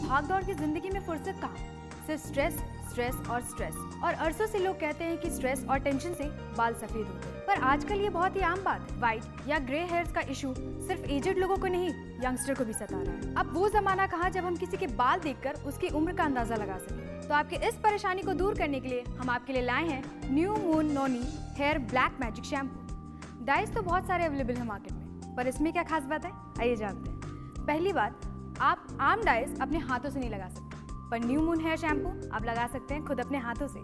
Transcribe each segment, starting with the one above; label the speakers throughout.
Speaker 1: भागदौड़ की जिंदगी में फुर्सत कहाँ, सिर्फ स्ट्रेस स्ट्रेस और स्ट्रेस। और अरसों से लोग कहते हैं कि स्ट्रेस और टेंशन से बाल सफेद होते हैं, पर आजकल ये बहुत ही आम बात है। व्हाइट या ग्रे हेयर्स का इशू सिर्फ एजेड लोगों को नहीं, यंगस्टर को भी सता रहा है। अब वो जमाना कहाँ जब हम किसी के बाल देखकर उसकी उम्र का अंदाजा लगा सकें। तो आपके इस परेशानी को दूर करने के लिए हम आपके लिए लाए हैं New Moon Noni hair black magic shampoo. Dyes तो बहुत सारे अवेलेबल है मार्केट में, पर इसमें क्या खास बात है, आइए जानते हैं। पहली बात, आप आम डाइज अपने हाथों से नहीं लगा सकते, पर न्यू मून हेयर शैम्पू आप लगा सकते हैं खुद अपने हाथों से।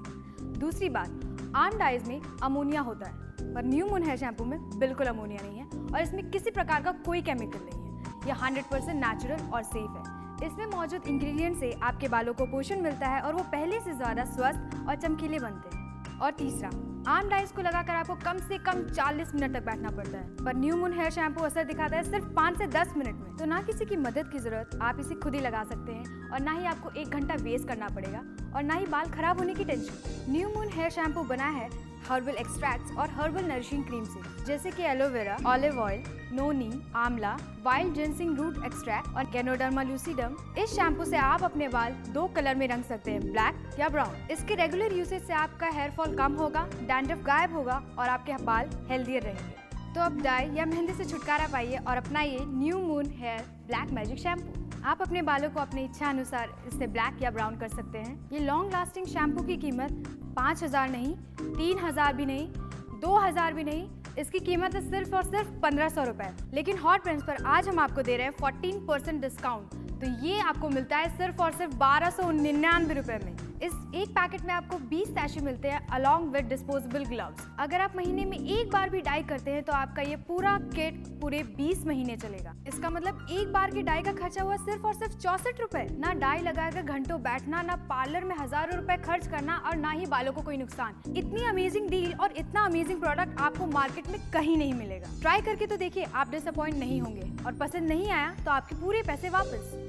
Speaker 1: दूसरी बात, आम डाइज में अमोनिया होता है, पर न्यू मून हेयर शैम्पू में बिल्कुल अमोनिया नहीं है और इसमें किसी प्रकार का कोई केमिकल नहीं है। यह 100% नेचुरल और सेफ है। इसमें मौजूद इंग्रेडिएंट से आपके बालों को पोषण मिलता है और वो पहले से ज़्यादा स्वस्थ और चमकीले बनते हैं। और तीसरा, आम डाइज को लगाकर आपको कम से कम 40 मिनट तक बैठना पड़ता है, पर न्यू मून हेयर शैम्पू असर दिखाता है सिर्फ 5 से 10 मिनट में। तो ना किसी की मदद की जरूरत, आप इसे खुद ही लगा सकते हैं और ना ही आपको 1 घंटा वेस्ट करना पड़ेगा और ना ही बाल खराब होने की tension. New moon hair shampoo बना है हर्बल एक्सट्रैक्ट्स और हर्बल नरिशिंग क्रीम से, जैसे कि एलोवेरा, ऑलिव ऑयल, नोनी, आंवला, वाइल्ड जिनसिंग रूट एक्सट्रैक्ट और गैनोडर्मा लूसिडम। इस शैम्पू से आप अपने बाल 2 कलर में रंग सकते हैं, ब्लैक या ब्राउन। इसके रेगुलर यूसेज से आपका हेयर फॉल कम होगा, डैंड्रफ गायब होगा और आपके बाल हेल्दियर रहेंगे। तो अब डाई या मेहंदी से छुटकारा पाइए और अपनाइए New moon hair black magic shampoo. आप अपने बालों को अपनी इच्छा अनुसार इससे ब्लैक या ब्राउन कर सकते हैं। ये लॉन्ग लास्टिंग शैम्पू की कीमत 5,000 नहीं, 3,000 भी नहीं, 2,000 भी नहीं, इसकी कीमत है सिर्फ और सिर्फ 1,500 रुपए। लेकिन हॉट ट्रेंड्स पर आज हम आपको दे रहे हैं 14% डिस्काउंट, तो ये आपको मिलता है सिर्फ और सिर्फ 1,299 रुपए में। इस एक पैकेट में आपको 20 सैशे मिलते हैं अलॉन्ग विद डिस्पोजेबल ग्लव्स। अगर आप महीने में एक बार भी डाई करते हैं तो आपका ये पूरा किट पूरे 20 महीने चलेगा। इसका मतलब एक बार की डाई का खर्चा हुआ सिर्फ और सिर्फ 64 रुपए। ना डाई लगाकर घंटों बैठना, ना पार्लर में हजारों रुपए खर्च करना और ना ही बालों को कोई नुकसान। इतनी अमेजिंग डील और इतना अमेजिंग प्रोडक्ट आपको मार्केट में कहीं नहीं मिलेगा। ट्राई करके तो देखिए, आप डिसअपॉइंट नहीं होंगे और पसंद नहीं आया तो आपके पूरे पैसे वापस।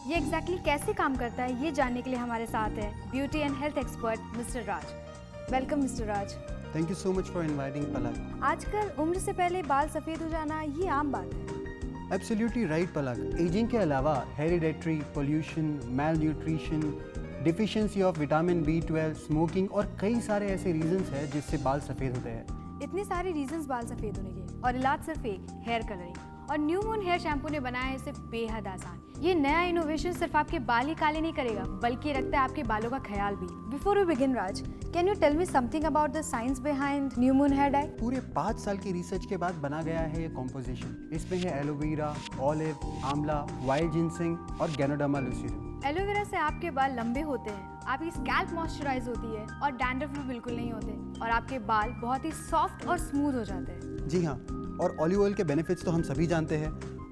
Speaker 1: ये एग्जैक्टली कैसे काम करता है ये जानने के लिए हमारे साथ है beauty and health expert mister Raj. Welcome mister Raj.
Speaker 2: Thank you so much for inviting Palak.
Speaker 1: आजकल उम्र से पहले बाल सफ़ेद हो जाना ये आम बात है।
Speaker 2: एब्सोल्युटली राइट पलक। एजिंग के अलावा hereditary, pollution, malnutrition, deficiency of vitamin B12, smoking और कई सारे ऐसे रीजंस हैं जिससे बाल सफ़ेद होते हैं।
Speaker 1: इतने सारे रीजंस बाल सफ़ेद होने के और इलाज सिर्फ एक, हेयर कलरिंग। और न्यू मून हेयर शैम्पू ने बनाया है इसे बेहद आसान। ये नया इनोवेशन सिर्फ आपके बाल ही काले नहीं करेगा, बल्कि रखता है आपके बालों का ख्याल भी। Before we begin Raj, can you tell me something about the science behind new moon hair dye?
Speaker 2: पूरे 5 साल की रिसर्च के बाद बना गया है ये कॉम्पोजिशन। इसमें है एलोवेरा, ऑलिव, आंवला, वाइल्ड जिनसिंग और गैनोडर्मा लूसिडम।
Speaker 1: एलोवेरा से आपके बाल लंबे होते हैं, आपकी स्कैल्प मॉइस्चराइज होती है और डैंड्रफ भी बिल्कुल नहीं होते और आपके बाल बहुत ही सॉफ्ट और स्मूथ हो जाते हैं।
Speaker 2: जी हाँ, और ऑलिव ऑयल के बेनिफिट्स तो हम सभी जानते हैं।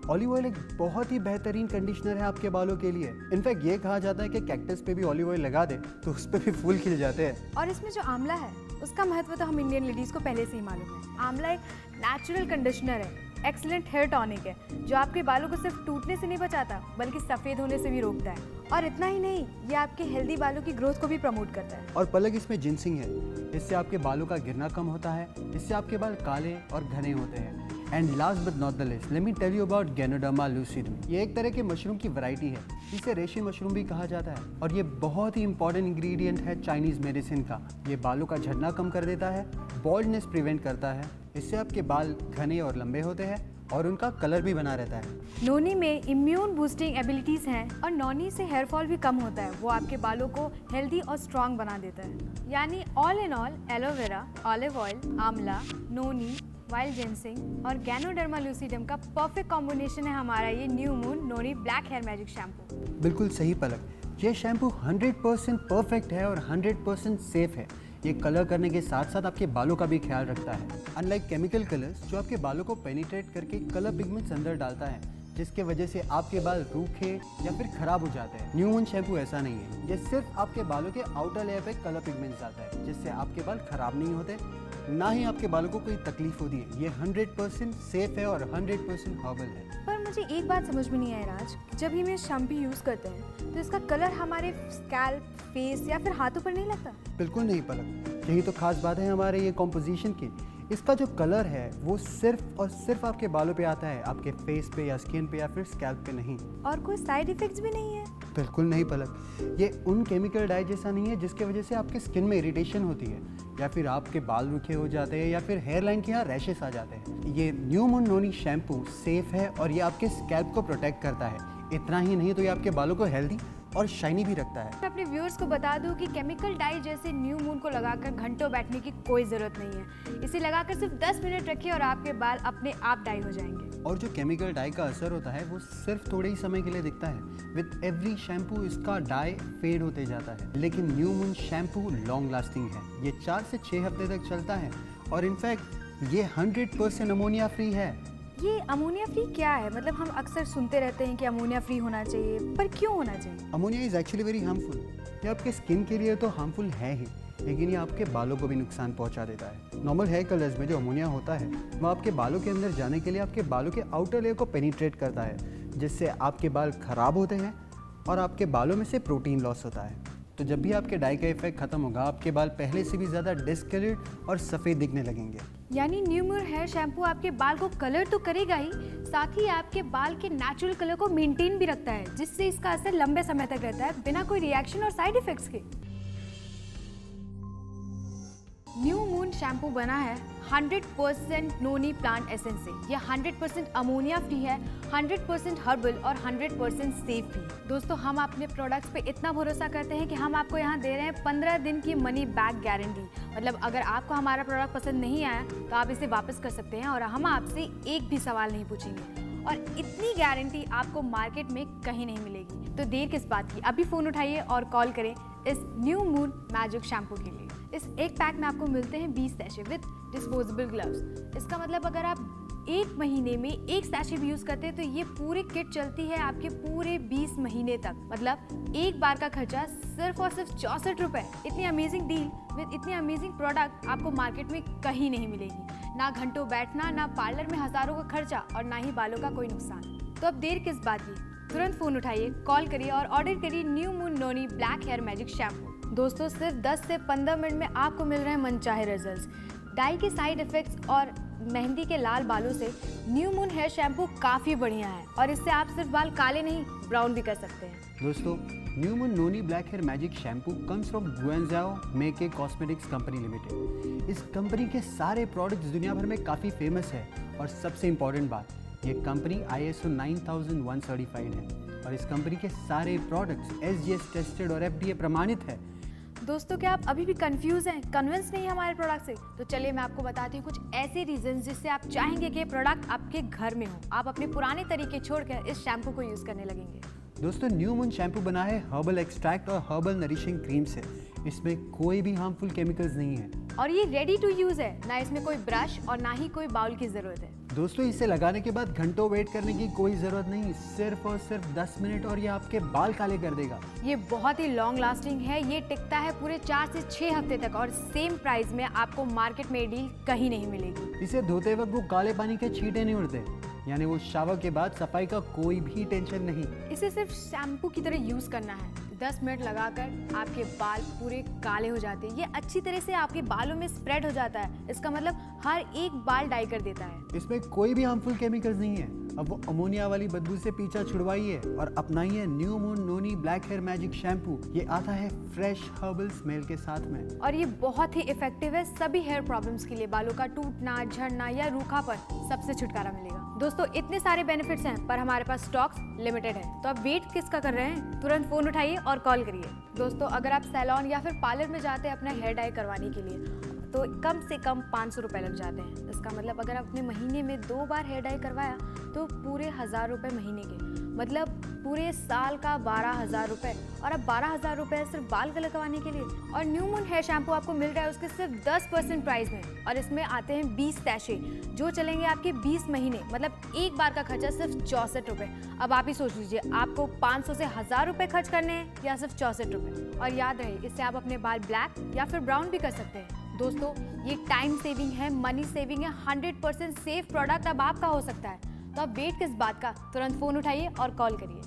Speaker 2: ऑलिव ऑयल एक बहुत ही बेहतरीन कंडीशनर है आपके बालों के लिए। इनफैक्ट ये कहा जाता है कि कैक्टस पे भी ऑलिव ऑयल लगा दे तो उस पे भी फूल खिल जाते हैं।
Speaker 1: और इसमें जो आंवला है उसका महत्व तो हम इंडियन लेडीज को पहले से ही मालूम है। आंवला एक नेचुरल कंडीशनर है, एक्सीलेंट हेयर टॉनिक है, जो आपके बालों को सिर्फ टूटने से नहीं बचाता बल्कि सफ़ेद होने से भी रोकता है। और इतना ही नहीं, ये आपके हेल्दी बालों की ग्रोथ को भी प्रमोट करता है।
Speaker 2: और पलक इसमें जिनसिंग है, इससे आपके बालों का गिरना कम होता है, इससे आपके बाल काले और घने होते हैं। And last but not the least, let me tell you about ganoderma lucidum. ये एक तरह के मशरूम की वैरायटी है, इसे रेशे मशरूम भी कहा जाता है और ये बहुत ही इंपॉर्टेंट इंग्रेडिएंट है चाइनीज मेडिसिन का। ये बालों का झड़ना कम कर देता है, बॉल्डनेस प्रिवेंट करता है, इससे आपके बाल घने और लंबे होते हैं और उनका कलर भी बना रहता है।
Speaker 1: नोनी में इम्यून बूस्टिंग एबिलिटीज़ हैं और नोनी से हेयर फॉल भी कम होता है। वो आपके बालों को हेल्दी और स्ट्रॉन्ग बना देता है। यानी all in all, aloe vera, olive oil, आंवला, नोनी, वाइल्ड जिनसिंग और गैनोडर्मा लूसिडम का परफेक्ट कॉम्बिनेशन है हमारा ये new Moon Noni black hair magic shampoo.
Speaker 2: बिल्कुल सही पलक, ये शैम्पू 100% परफेक्ट है और 100% सेफ है। ये कलर करने के साथ साथ आपके बालों का भी ख्याल रखता है। अनलाइक केमिकल कलर्स जो आपके बालों को पेनिट्रेट करके कलर पिगमेंट्स अंदर डालता है, जिसके वजह से आपके बाल रूखे या फिर खराब हो जाते हैं। न्यू मून शैम्पू ऐसा नहीं है, ये सिर्फ आपके बालों के आउटर लेयर पे कलर पिगमेंट्स डालता है, जिससे आपके बाल खराब नहीं होते, ना ही आपके बालों को कोई तकलीफ होती है। ये 100% सेफ है और 100% हर्बल है।
Speaker 1: पर मुझे एक बात समझ में नहीं आई राज, जब हम ये शैम्पू यूज़ करते हैं तो इसका कलर हमारे स्कैल्प, फेस या फिर हाथों पर नहीं लगता?
Speaker 2: बिल्कुल नहीं पलक, यही तो खास बात है हमारे ये कॉम्पोजिशन की। इसका जो कलर है वो सिर्फ और सिर्फ आपके बालों पे आता है, आपके फेस पे या स्किन पे या फिर स्कैल्प पे नहीं।
Speaker 1: और कोई साइड इफेक्ट्स भी नहीं है?
Speaker 2: बिल्कुल नहीं पलक, ये उन केमिकल डाई जैसा नहीं है जिसकी वजह से आपके स्किन में इरिटेशन होती है या फिर आपके बाल रूखे हो जाते हैं या फिर हेयर लाइन के यहाँ रैशेस आ जाते हैं। ये न्यू मून नोनी शैम्पू सेफ है और ये आपके स्कैल्प को प्रोटेक्ट करता है। इतना ही नहीं तो ये आपके बालों को हेल्दी और शाइनी भी रखता है।
Speaker 1: मैं अपने व्यूअर्स को बता दूं कि केमिकल डाई जैसे न्यू मून को लगाकर घंटों बैठने की कोई ज़रूरत नहीं है। इसे लगाकर सिर्फ 10 मिनट रखिए और आपके बाल अपने आप डाई हो जाएंगे।
Speaker 2: और जो केमिकल डाई का असर होता है वो सिर्फ थोड़े ही समय के लिए दिखता है। विद एवरी शैम्पू इसका डाई फेड होते जाता है, लेकिन new moon shampoo long lasting है। ये 4 से 6 हफ्ते तक चलता है और इनफैक्ट ये 100% अमोनिया फ्री है।
Speaker 1: ये अमोनिया फ्री क्या है? मतलब हम अक्सर सुनते रहते हैं कि अमोनिया फ्री होना चाहिए, पर क्यों होना चाहिए?
Speaker 2: Ammonia is actually very harmful. ये आपके स्किन के लिए तो हार्मफुल है ही, लेकिन ये आपके बालों को भी नुकसान पहुंचा देता है। नॉर्मल हेयर कलर्स में जो अमोनिया होता है वो आपके बालों के अंदर जाने के लिए आपके बालों के आउटर लेयर को पेनिट्रेट करता है, जिससे आपके बाल खराब होते हैं और आपके बालों में से प्रोटीन लॉस होता है। तो जब भी आपके डाई का इफेक्ट खत्म होगा, आपके बाल पहले से भी ज़्यादा डिस्कलर्ड और सफ़ेद दिखने लगेंगे।
Speaker 1: यानी न्यू मून हेयर शैम्पू आपके बाल को कलर तो करेगा ही, साथ ही आपके बाल के नेचुरल कलर को मेंटेन भी रखता है, जिससे इसका असर लंबे समय तक रहता है बिना कोई रिएक्शन और साइड इफेक्ट्स के। न्यू मून शैम्पू बना है 100% नोनी प्लांट एसेंस से। यह 100% अमोनिया फ्री है, 100% हर्बल और 100% सेफ भी है। दोस्तों, हम अपने प्रोडक्ट्स पे इतना भरोसा करते हैं कि हम आपको यहाँ दे रहे हैं 15 दिन की मनी बैक गारंटी। मतलब अगर आपको हमारा प्रोडक्ट पसंद नहीं आया तो आप इसे वापस कर सकते हैं और हम आपसे एक भी सवाल नहीं पूछेंगे। और इतनी गारंटी आपको मार्केट में कहीं नहीं मिलेगी। तो देर किस बात की, अभी फ़ोन उठाइए और कॉल करें इस न्यू मून मैजिक शैम्पू के लिए। इस एक पैक में आपको मिलते हैं 20 सैशे विद डिस्पोजेबल ग्लव्स। इसका मतलब अगर आप एक महीने में एक सैशे भी यूज़ करते हैं तो ये पूरी किट चलती है आपके पूरे 20 महीने तक। मतलब एक बार का खर्चा सिर्फ और सिर्फ 64 रुपये। इतनी अमेजिंग डील विद इतनी अमेजिंग प्रोडक्ट आपको मार्केट में कहीं नहीं मिलेगी। ना घंटों बैठना, ना पार्लर में हज़ारों का खर्चा और ना ही बालों का कोई नुकसान। तो अब देर किस बात की, तुरंत फ़ोन उठाइए, कॉल करिए और ऑर्डर करिए new Moon Noni black hair magic shampoo. दोस्तों, सिर्फ 10 से 15 मिनट में आपको मिल रहे हैं मनचाहे रिजल्ट्स। डाई के साइड इफेक्ट्स और मेहंदी के लाल बालों से न्यू मून हेयर शैम्पू काफ़ी बढ़िया है और इससे आप सिर्फ बाल काले नहीं ब्राउन भी कर सकते हैं।
Speaker 2: दोस्तों, New Moon Noni black hair magic shampoo comes from Guangzhou Meke cosmetics company limited. इस कंपनी के सारे प्रोडक्ट्स दुनिया भर में काफ़ी फेमस है और सबसे इम्पॉर्टेंट बात, ये कंपनी ISO 9001 सर्टिफाइड है और इस कंपनी के सारे प्रोडक्ट्स SGS टेस्टेड और FDA प्रमाणित है।
Speaker 1: दोस्तों, क्या आप अभी भी कंफ्यूज हैं, कन्विंस नहीं है हमारे प्रोडक्ट से? तो चलिए मैं आपको बताती हूँ कुछ ऐसे रीजंस जिससे आप चाहेंगे कि ये प्रोडक्ट आपके घर में हो। आप अपने पुराने तरीके छोड़कर इस शैम्पू को यूज़ करने लगेंगे।
Speaker 2: दोस्तों, न्यू मून शैम्पू बना है हर्बल एक्सट्रैक्ट और हर्बल नरिशिंग क्रीम से। इसमें कोई भी हार्मफुल केमिकल्स नहीं है
Speaker 1: और ये रेडी टू यूज़ है, ना इसमें कोई ब्रश और ना ही कोई बाउल की ज़रूरत है।
Speaker 2: दोस्तों, इसे लगाने के बाद घंटों वेट करने की कोई ज़रूरत नहीं, सिर्फ और सिर्फ 10 मिनट और ये आपके बाल काले कर देगा।
Speaker 1: ये बहुत ही लॉन्ग लास्टिंग है, ये टिकता है पूरे 4 से 6 हफ्ते तक और सेम प्राइस में आपको मार्केट में डील कहीं नहीं मिलेगी।
Speaker 2: इसे धोते वक्त वो काले पानी के छींटे नहीं उड़ते, यानी वो शावर के बाद सफाई का कोई भी टेंशन नहीं।
Speaker 1: इसे सिर्फ शैम्पू की तरह यूज़ करना है। 10 मिनट लगाकर आपके बाल पूरे काले हो जाते हैं। ये अच्छी तरह से आपके बालों में स्प्रेड हो जाता है। इसका मतलब हर एक बाल डाई कर देता है।
Speaker 2: इसमें कोई भी हार्मफुल केमिकल्स नहीं है। अब वो अमोनिया वाली बदबू से पीछा छुड़वाइए और अपनाइए New Moon Noni black hair magic shampoo. ये आता है फ्रेश हर्बल स्मेल के साथ में
Speaker 1: और ये बहुत ही इफेक्टिव है सभी हेयर प्रॉब्लम्स के लिए। बालों का टूटना, झड़ना या रूखापन सबसे छुटकारा मिलेगा। दोस्तों, इतने सारे बेनिफिट्स हैं पर हमारे पास स्टॉक्स लिमिटेड है, तो आप वेट किसका कर रहे हैं? तुरंत फोन उठाइए और कॉल करिए। दोस्तों, अगर आप सैलून या फिर पार्लर में जाते हैं अपना हेयर डाई करवाने के लिए तो कम से कम 500 रुपये लग जाते हैं। इसका मतलब अगर आपने महीने में 2 बार हेयर डाई करवाया तो पूरे 1000 रुपये महीने के, मतलब पूरे साल का 12,000 रुपये। और अब 12,000 रुपये सिर्फ बाल कलर करवाने के लिए। और न्यू मून हेयर शैम्पू आपको मिल रहा है उसके सिर्फ 10% प्राइस में और इसमें आते हैं 20 सैशे जो चलेंगे आपके 20 महीने। मतलब एक बार का खर्चा सिर्फ 64 रुपये। अब आप ही सोच लीजिए, आपको 500 से 1000 रुपये खर्च करने हैं या सिर्फ 64 रुपये। और याद रहे, इससे आप अपने बाल ब्लैक या फिर ब्राउन भी कर सकते हैं। दोस्तों, ये टाइम सेविंग है, मनी सेविंग है, 100% सेफ प्रोडक्ट अब आपका हो सकता है। तो अब वेट किस बात का, तुरंत फोन उठाइए और कॉल करिए।